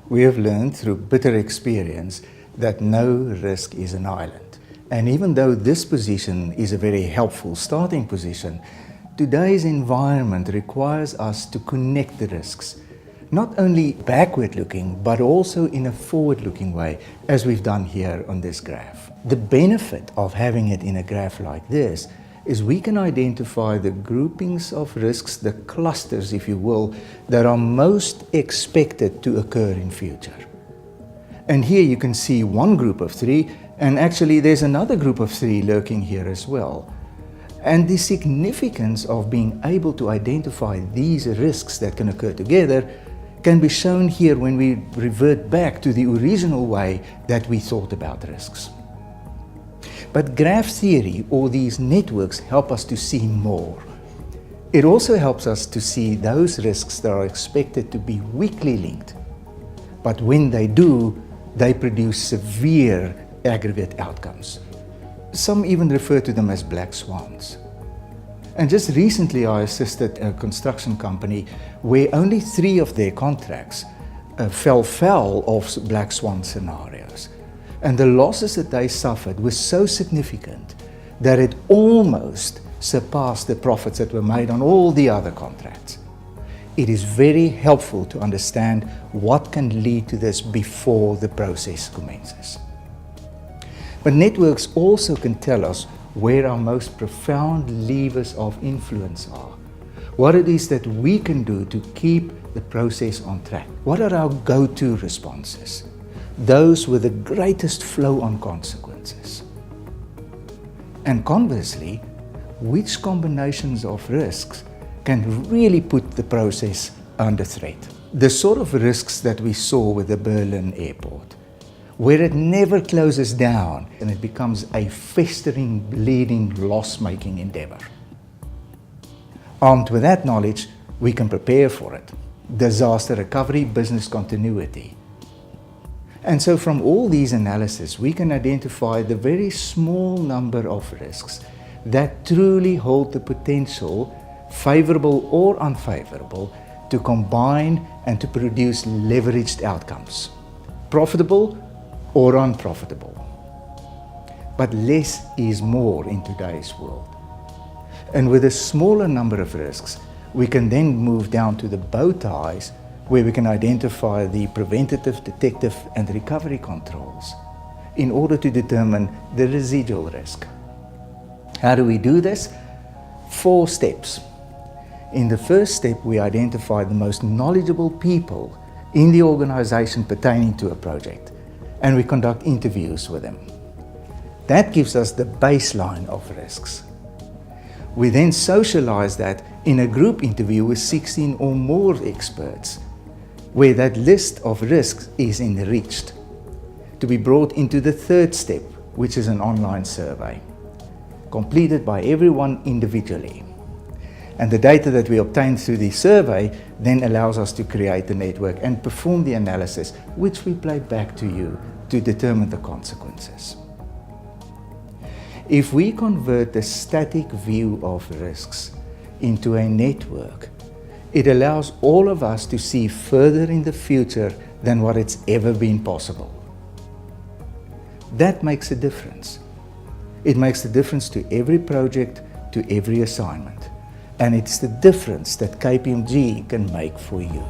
We have learned through bitter experience that no risk is an island. And even though this position is a very helpful starting position, today's environment requires us to connect the risks, not only backward-looking, but also in a forward-looking way, as we've done here on this graph. The benefit of having it in a graph like this is we can identify the groupings of risks, the clusters, if you will, that are most expected to occur in future. And here you can see one group of three, and actually there's another group of three lurking here as well. And the significance of being able to identify these risks that can occur together can be shown here when we revert back to the original way that we thought about risks. But graph theory, or these networks, help us to see more. It also helps us to see those risks that are expected to be weakly linked. But when they do, they produce severe aggregate outcomes. Some even refer to them as black swans. And just recently I assisted a construction company where only 3 of their contracts fell foul of black swan scenarios. And the losses that they suffered were so significant that it almost surpassed the profits that were made on all the other contracts. It is very helpful to understand what can lead to this before the process commences. But networks also can tell us where our most profound levers of influence are. What it is that we can do to keep the process on track. What are our go-to responses? Those with the greatest flow-on consequences. And conversely, which combinations of risks can really put the process under threat? The sort of risks that we saw with the Berlin airport, where it never closes down and it becomes a festering, bleeding, loss-making endeavor. Armed with that knowledge, we can prepare for it. Disaster recovery, business continuity. And so from all these analyses, we can identify the very small number of risks that truly hold the potential, favorable or unfavorable, to combine and to produce leveraged outcomes, profitable or unprofitable. But less is more in today's world. And with a smaller number of risks, we can then move down to the bow ties, where we can identify the preventative, detective, and recovery controls in order to determine the residual risk. How do we do this? 4 steps. In the first step, we identify the most knowledgeable people in the organization pertaining to a project, and we conduct interviews with them. That gives us the baseline of risks. We then socialize that in a group interview with 16 or more experts, where that list of risks is enriched, to be brought into the third step, which is an online survey, completed by everyone individually. And the data that we obtain through the survey then allows us to create the network and perform the analysis, which we play back to you to determine the consequences. If we convert the static view of risks into a network, it allows all of us to see further in the future than what it's ever been possible. That makes a difference. It makes a difference to every project, to every assignment. And it's the difference that KPMG can make for you.